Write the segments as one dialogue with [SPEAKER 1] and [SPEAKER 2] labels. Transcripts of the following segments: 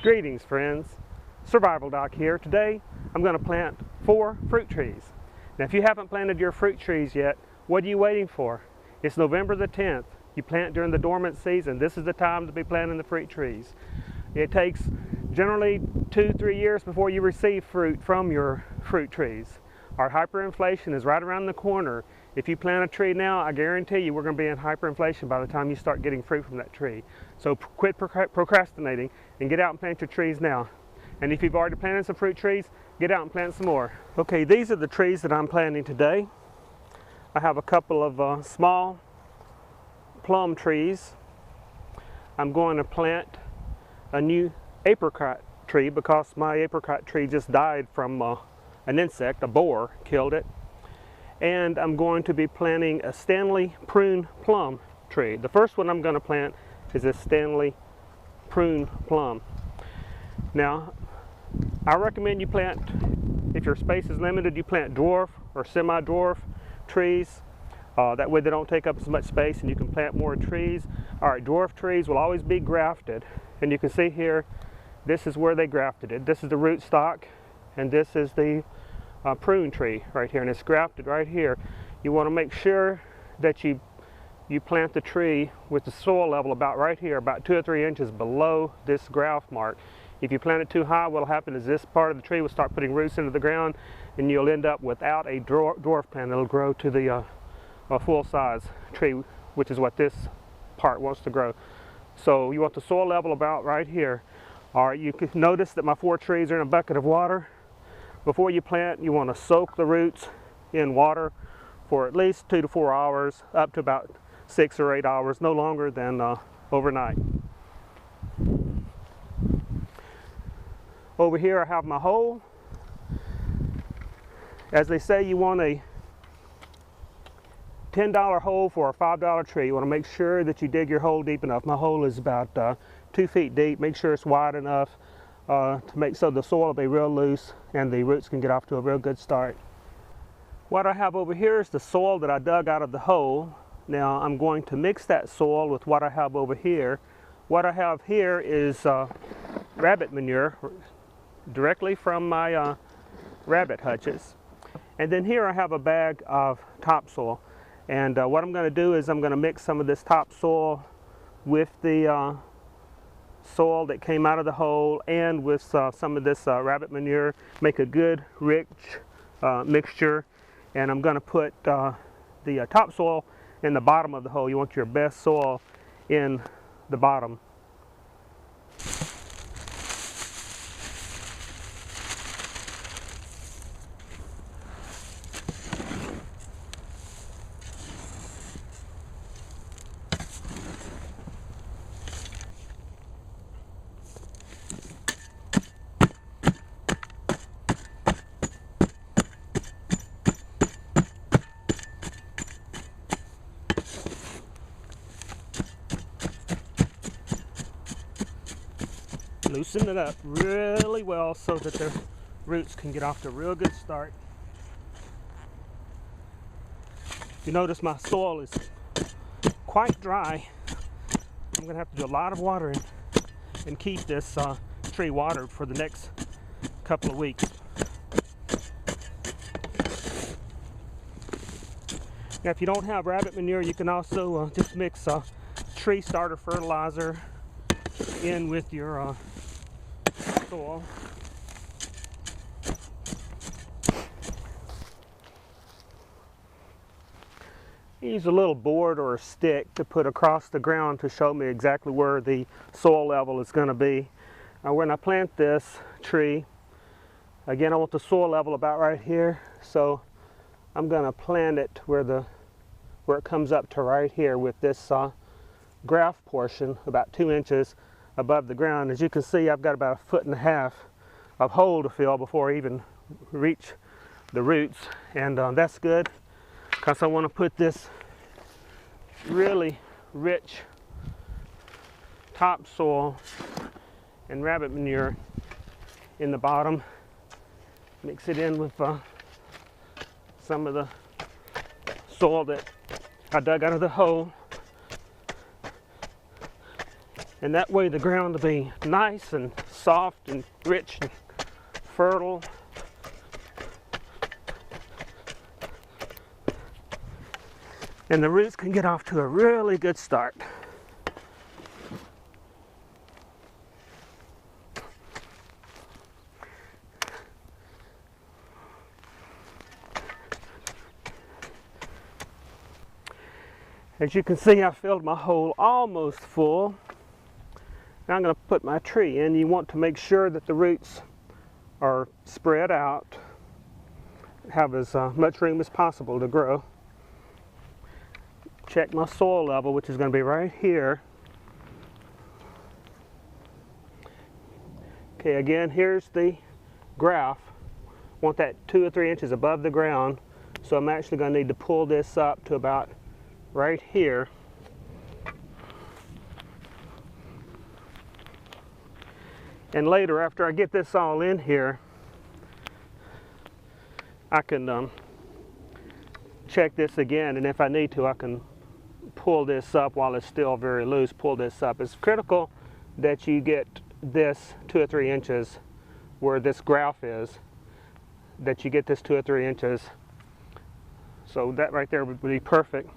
[SPEAKER 1] Greetings friends, Survival Doc here. Today I'm going to plant 4 fruit trees. Now if you haven't planted your fruit trees yet, what are you waiting for? It's November the 10th. You plant during the dormant season. This is the time to be planting the fruit trees. It takes generally 2-3 years before you receive fruit from your fruit trees. Our hyperinflation is right around the corner. If you plant a tree now, I guarantee you we're going to be in hyperinflation by the time you start getting fruit from that tree. So quit procrastinating and get out and plant your trees now. And if you've already planted some fruit trees, get out and plant some more. Okay, these are the trees that I'm planting today. I have a couple of small plum trees. I'm going to plant a new apricot tree because my apricot tree just died from an insect, a boar killed it. And I'm going to be planting a Stanley prune plum tree. The first one I'm going to plant is a Stanley prune plum. Now, I recommend you plant, if your space is limited, you plant dwarf or semi-dwarf trees. That way they don't take up as much space and you can plant more trees. Alright, dwarf trees will always be grafted. And you can see here, this is where they grafted it. This is the root stock and this is the prune tree right here, and it's grafted right here. You want to make sure that you plant the tree with the soil level about right here, about 2 or 3 inches below this graft mark. If you plant it too high, what will happen is this part of the tree will start putting roots into the ground and you'll end up without a dwarf plant. It'll grow to the full-size tree, which is what this part wants to grow. So you want the soil level about right here. Alright, you can notice that my 4 trees are in a bucket of water. Before you plant, you want to soak the roots in water for at least 2 to 4 hours, up to about 6 or 8 hours, no longer than overnight. Over here I have my hole. As they say, you want a $10 hole for a $5 tree. You want to make sure that you dig your hole deep enough. My hole is about 2 feet deep. Make sure it's wide enough to make so the soil will be real loose and the roots can get off to a real good start. What I have over here is the soil that I dug out of the hole. Now I'm going to mix that soil with what I have over here. What I have here is rabbit manure directly from my rabbit hutches. And then here I have a bag of topsoil. And what I'm going to do is I'm going to mix some of this topsoil with the soil that came out of the hole and with some of this rabbit manure, make a good rich mixture. And I'm going to put the topsoil in the bottom of the hole. You want your best soil in the bottom. Loosen it up really well so that the roots can get off to a real good start. You notice my soil is quite dry. I'm going to have to do a lot of watering and keep this tree watered for the next couple of weeks. Now if you don't have rabbit manure, you can also just mix tree starter fertilizer in with your soil. Use a little board or a stick to put across the ground to show me exactly where the soil level is going to be. Now when I plant this tree, again I want the soil level about right here, so I'm going to plant it where it comes up to right here with this graft portion about 2 inches above the ground. As you can see, I've got about 1.5 feet of hole to fill before I even reach the roots, and that's good because I want to put this really rich topsoil and rabbit manure in the bottom. Mix it in with some of the soil that I dug out of the hole. And that way the ground will be nice and soft and rich and fertile. And the roots can get off to a really good start. As you can see, I filled my hole almost full. Now I'm going to put my tree in. You want to make sure that the roots are spread out, have as much room as possible to grow. Check my soil level, which is going to be right here. Okay, again, here's the graph. Want that 2 or 3 inches above the ground, so I'm actually going to need to pull this up to about right here. And later, after I get this all in here, I can check this again, and if I need to, I can pull this up while it's still very loose, pull this up. It's critical that you get this 2 or 3 inches where this graph is, that you get this 2 or 3 inches. So that right there would be perfect.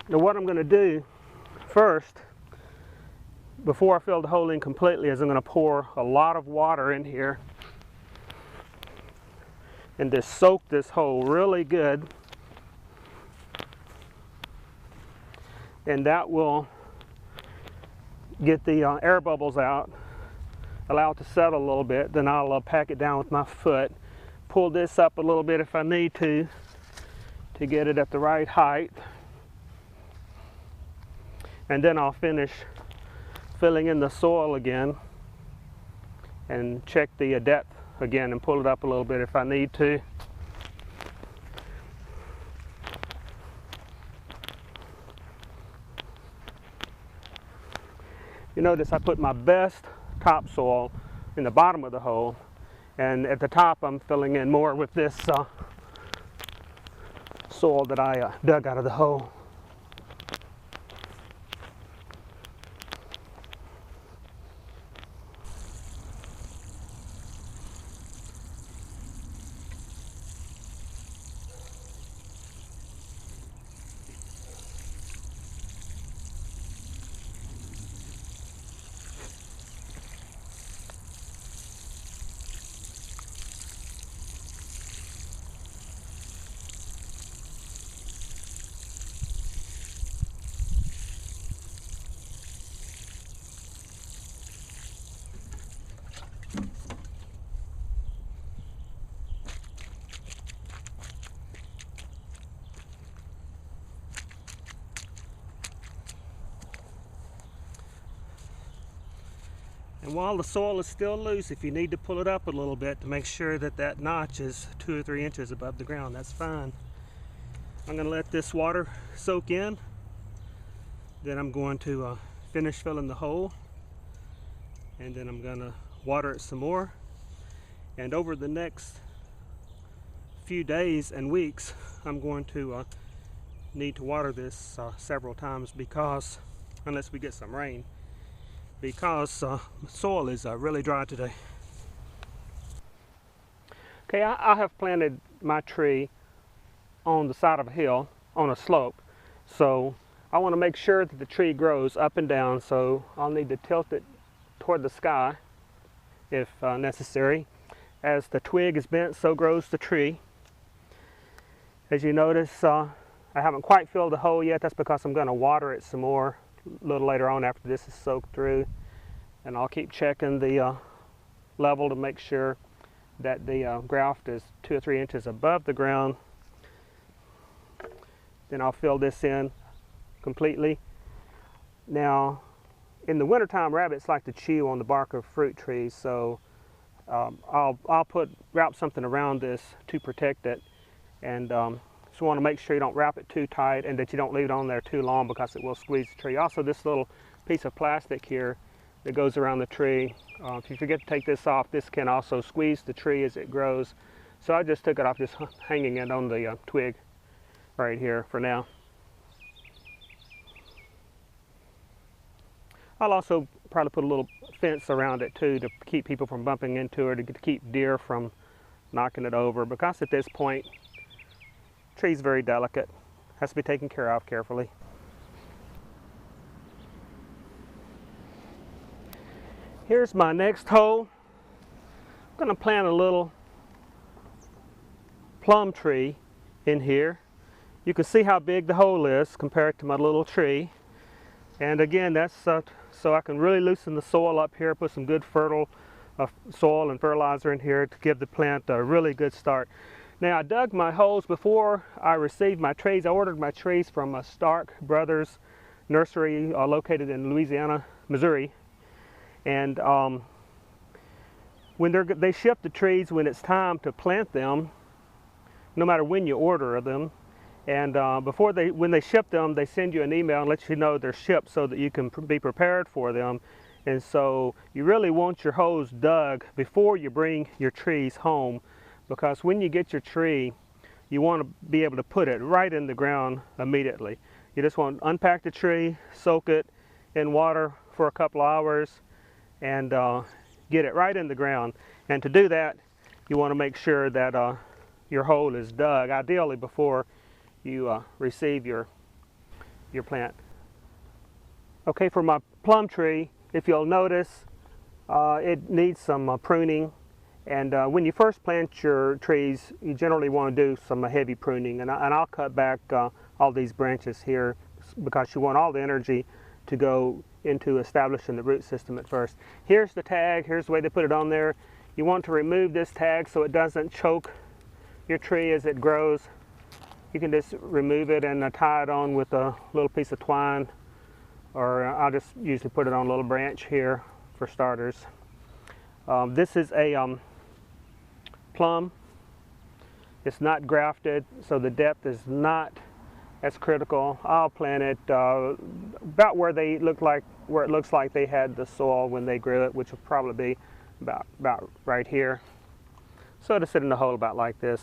[SPEAKER 1] Now what I'm going to do first, before I fill the hole in completely, is I'm going to pour a lot of water in here and just soak this hole really good. And that will get the air bubbles out, allow it to settle a little bit. Then I'll pack it down with my foot, pull this up a little bit if I need to get it at the right height. And then I'll finish filling in the soil again and check the depth again and pull it up a little bit if I need to. You notice I put my best topsoil in the bottom of the hole, and at the top I'm filling in more with this soil that I dug out of the hole. And while the soil is still loose, if you need to pull it up a little bit to make sure that that notch is 2 or 3 inches above the ground, that's fine. I'm going to let this water soak in. Then I'm going to finish filling the hole. And then I'm going to water it some more. And over the next few days and weeks, I'm going to need to water this several times, because, unless we get some rain, because the soil is really dry today. Okay, I have planted my tree on the side of a hill, on a slope, so I want to make sure that the tree grows up and down, so I'll need to tilt it toward the sky if necessary. As the twig is bent, so grows the tree. As you notice, I haven't quite filled the hole yet. That's because I'm going to water it some more a little later on after this is soaked through. And I'll keep checking the level to make sure that the graft is 2 or 3 inches above the ground. Then I'll fill this in completely. Now, in the wintertime, rabbits like to chew on the bark of fruit trees, so I'll wrap something around this to protect it. And so you want to make sure you don't wrap it too tight and that you don't leave it on there too long, because it will squeeze the tree. Also, this little piece of plastic here that goes around the tree, if you forget to take this off, this can also squeeze the tree as it grows. So I just took it off, just hanging it on the twig right here for now. I'll also probably put a little fence around it too to keep people from bumping into it, to keep deer from knocking it over, because at this point, the tree's very delicate, has to be taken care of carefully. Here's my next hole. I'm going to plant a little plum tree in here. You can see how big the hole is compared to my little tree. And again, that's so I can really loosen the soil up here, put some good fertile soil and fertilizer in here to give the plant a really good start. Now, I dug my holes before I received my trees. I ordered my trees from Stark Brothers Nursery located in Louisiana, Missouri. And when they ship the trees when it's time to plant them, no matter when you order them. And when they ship them, they send you an email and let you know they're shipped so that you can be prepared for them. And so you really want your holes dug before you bring your trees home, because when you get your tree, you want to be able to put it right in the ground immediately. You just want to unpack the tree, soak it in water for a couple of hours, and get it right in the ground. And to do that, you want to make sure that your hole is dug, ideally before you receive your plant. Okay, for my plum tree, if you'll notice, it needs some pruning. And when you first plant your trees, you generally want to do some heavy pruning. And I'll cut back all these branches here because you want all the energy to go into establishing the root system at first. Here's the tag. Here's the way they put it on there. You want to remove this tag so it doesn't choke your tree as it grows. You can just remove it and tie it on with a little piece of twine, or I'll just usually put it on a little branch here for starters. This is a plum. It's not grafted, so the depth is not as critical. I'll plant it about where it looks like they had the soil when they grew it, which will probably be about right here. So it'll sit in the hole about like this.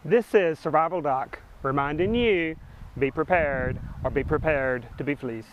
[SPEAKER 1] This is Survival Doc, reminding you, be prepared or be prepared to be fleeced.